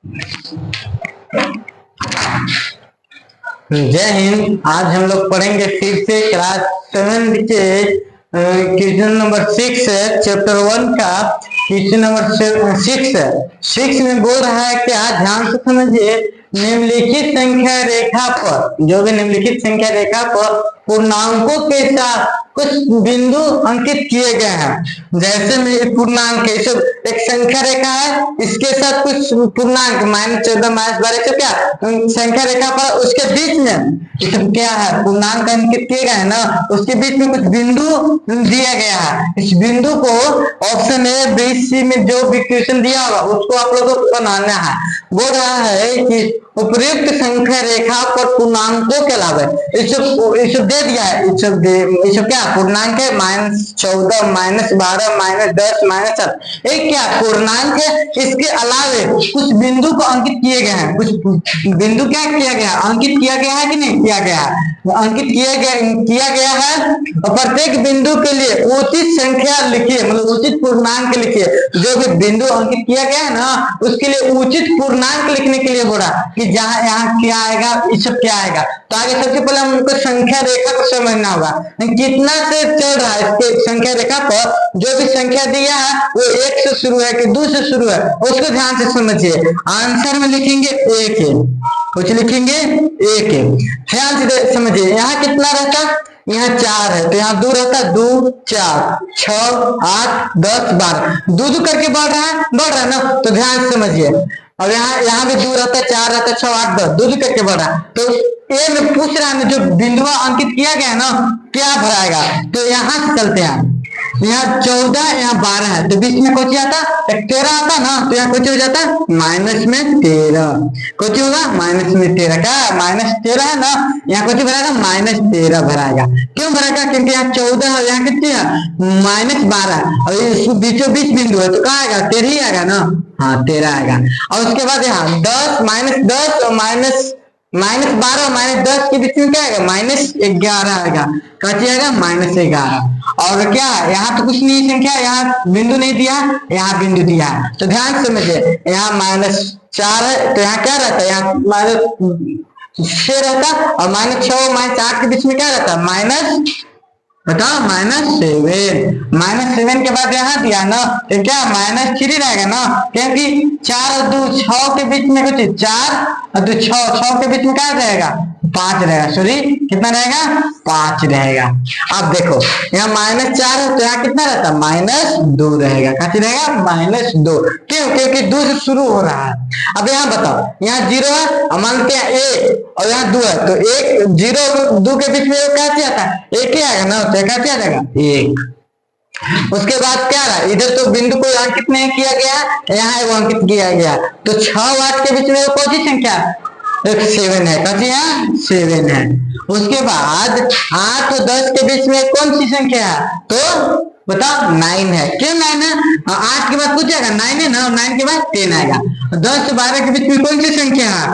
जय हिंद। आज हम लोग पढ़ेंगे फिर से क्लास 7 के क्वेश्चन नंबर 6 है, चैप्टर 1 का क्वेश्चन नंबर 6 है। 6 में बोल रहा है कि आज ध्यान से समझिए, निम्नलिखित संख्या रेखा पर, जो भी निम्नलिखित संख्या रेखा पर पूर्णांकों के साथ कुछ बिंदु अंकित किए गए हैं। जैसे में पूर्णांक है, सब एक संख्या रेखा है, इसके साथ कुछ पूर्णांक -14 -12 तो क्या संख्या रेखा पर उसके बीच में सब क्या है, पूर्णांक अंकित किए गए हैं ना, उसके बीच में कुछ बिंदु दिया गया है। इस बिंदु को ऑप्शन ए बी सी में जो भी क्वेश्चन दिया होगा उसको आप लोगों को बनाना है। बोल रहा है कि उपयुक्त संख्या रेखा पर पूर्णांकों के अलावा ये सब दे दिया है। ये सब क्या पूर्णांक है, -14 -12 -10 -7, एक क्या पूर्णांक है। इसके अलावे कुछ बिंदु को अंकित किए गए हैं। कुछ बिंदु क्या किया गया, अंकित किया गया है कि नहीं किया गया है, अंकित किया गया है। और प्रत्येक बिंदु के लिए उचित संख्या लिखिए, मतलब उचित पूर्णांक लिखिए। जो भी बिंदु अंकित किया गया है ना, उसके लिए उचित पूर्णांक लिखने के लिए बोला कि जहां यहाँ क्या आएगा, ये सब क्या आएगा। तो आगे सबसे पहले हमको संख्या रेखा को समझना होगा, कितना से चल रहा है। इसके संख्या रेखा पर जो भी संख्या दिया है वो 1 से शुरू है कि 2 से शुरू है, उसको ध्यान से समझिए। आंसर में लिखेंगे 1 है, कुछ लिखेंगे 1 है। ध्यान से समझिए, यहाँ कितना रहता, यहाँ 4 है तो यहाँ 2 रहता, 2 4 6 8 10 12, 2 करके बढ़ रहा है ना। तो ध्यान से समझिए, और यहाँ भी 2 रहता, 4 रहता, 6 8 10, 2 करके बढ़ रहा है। तो ए में पूछ रहा है जो बिंदु अंकित किया गया ना, क्या भराएगा। तो यहाँ से चलते हैं, यहाँ 14 यहाँ 12 है, तो बीच में कुछ आता 13 आता ना, तो यहाँ कुछ हो जाता -13, कुछ होगा -13 का -13 है ना, यहाँ कुछ भराएगा -13 भराएगा। क्यों भराएगा, क्योंकि यहाँ 14 है, यहाँ कितनी है -12, और इसको बीचों बीच बिंदु है तो कहाँ आएगा 13 ही आएगा ना, हाँ 13 आएगा। और उसके बाद यहाँ 10 -10 और -12 और -10 के बीच में क्या आएगा -11 आएगा, कची आएगा -11। और क्या यहाँ तो कुछ नहीं संख्या, यहाँ बिंदु नहीं दिया, यहाँ बिंदु दिया है। तो ध्यान समझिए, यहाँ -4 है तो यहाँ क्या रहता है, यहाँ -6 रहता, और -6 और -8 के बीच में क्या रहता है बताओ -7 के बाद यहाँ दिया ना, तो क्या -3 रहेगा ना, क्योंकि 4 और 2 6 के बीच में कुछ 4 और 2 6 के बीच में क्या रहेगा 5 रहेगा, सॉरी कितना रहेगा 5 रहेगा। अब देखो यहाँ -4 है तो यहाँ कितना रहता -2 रहेगा, कैसे रहेगा -2, क्यों, क्योंकि 2 से शुरू हो रहा है। अब यहाँ बताओ, यहाँ 0 है और मानते हैं 1 और यहाँ 2 है, तो 1 0 और 2 के बीच में क्या आता है 1 ही आएगा ना, तो क्या जाएगा 1। उसके बाद क्या रहा, इधर तो बिंदु को अंकित नहीं किया गया, यहाँ वो अंकित किया गया, तो 6 और 8 के बीच में कौन सी संख्या 7 है, कौन सी है 7 है। उसके बाद 8 और 10 के बीच में कौन सी संख्या है, तो बताओ 9 है। क्यों 9 है, 8 के बाद कुछ आएगा 9 है ना, 9 के बाद 10 आएगा। 10 से 12 के बीच में कौन सी संख्या है,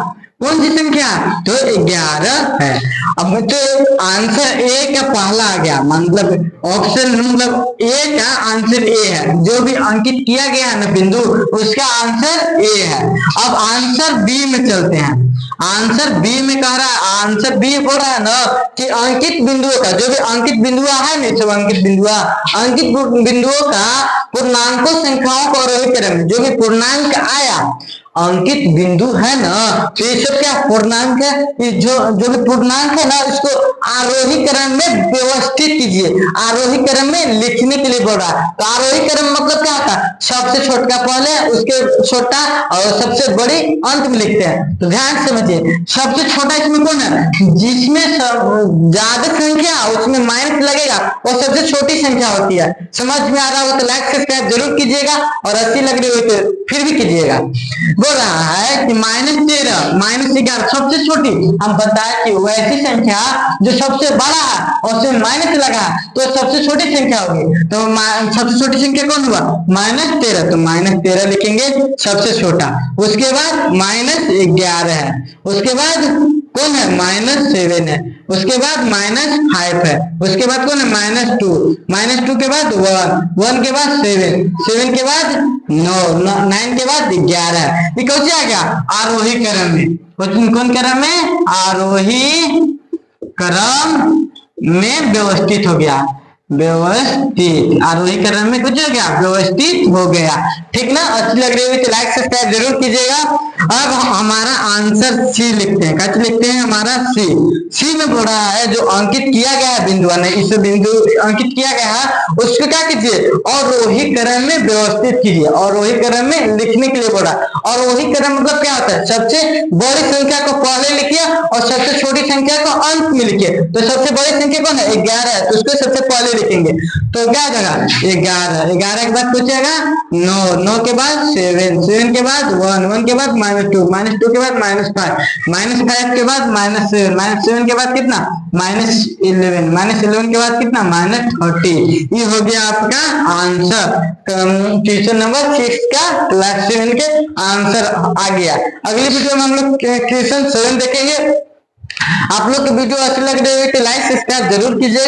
कौन सी संख्या, तो 11 है। अब तो आंसर ए का पहला आ गया, मतलब ऑप्शन मतलब ए का आंसर ए है। जो भी अंकित किया गया है ना बिंदु, उसका आंसर ए है। अब आंसर बी में चलते हैं। आंसर बी में कह रहा है, आंसर बी बोल रहा है ना कि अंकित बिंदुओं का, जो भी अंकित बिंदुआ है ना, सब अंकित बिंदुओं का पूर्णांकों संख्याओं को आरोही क्रम में जो भी पूर्णांक आया, अंकित बिंदु है ना, तो ये सब क्या पूर्णांक है। जो भी पूर्णांक है ना, इसको आरोही क्रम में व्यवस्थित कीजिए, आरोही क्रम में लिखने के लिए बोल रहा है। तो आरोही क्रम मतलब क्या होता है, सबसे छोटा पहले, उसके छोटा और सबसे बड़ी अंत में लिखते हैं। तो ध्यान समझिए, सबसे छोटा इसमें कौन है, जिसमें ज्यादा संख्या उसमें माइनस लगेगा, वो सबसे छोटी संख्या होती है। समझ में आ रहा हो तो लाइक सब्सक्राइब जरूर कीजिएगा, और अच्छी लग रही हो तो फिर भी कीजिएगा। बोल रहा है कि -13 -11 सबसे छोटी, हम बताए कि वैसी संख्या जो सबसे बड़ा है और उसमें माइनस लगा तो सबसे छोटी संख्या होगी। तो सबसे छोटी संख्या कौन हुआ -13, तो -13 लिखेंगे सबसे छोटा। उसके बाद -11 है, उसके बाद कौन है -7 है, उसके बाद -5 है, उसके बाद कौन है -2, -2 के बाद 1, 1 के बाद 7, 7 के बाद 9, 9 के बाद 11। ये कौन आ गया आरोही क्रम में, कौन क्रम में आरोही क्रम में व्यवस्थित हो गया, व्यवस्थित आरोही क्रम में कुछ हो गया व्यवस्थित हो गया। ठीक ना, अच्छी लग रही है तो लाइक सब्सक्राइब जरूर कीजिएगा। अब हमारा आंसर सी लिखते हैं, क्या लिखते हैं हमारा सी, सी में बोल रहा है जो अंकित किया गया है बिंदु ने, इस बिंदु अंकित किया गया है उसको क्या कीजिए अवरोही क्रम में व्यवस्थित कीजिए, अवरोही क्रम में लिखने के लिए बोला। अवरोही क्रम मतलब क्या होता है, सबसे बड़ी संख्या को पहले लिखिए और सबसे छोटी संख्या को अंत में लिखिए। तो सबसे बड़ी संख्या कौन है 11 है, तो उसको सबसे पहले लिखेंगे तो क्या आ जाएगा 11, 11 के बाद पूछेगा 9, 9 के बाद 7, 7 के बाद 1, 1 के बाद -2, -2 के बाद -5, -5 के बाद -7, -7 के बाद कितना -11, -11 के बाद कितना -30। ये हो गया आपका आंसर, क्वेश्चन नंबर 6 का क्लास 7 के आंसर आ गया। अगली वीडियो में हम लोग क्वेश्चन 7 देखेंगे। आप लोग को वीडियो अच्छी लग रही है तो लाइक सब्सक्राइब जरूर कीजिएगा।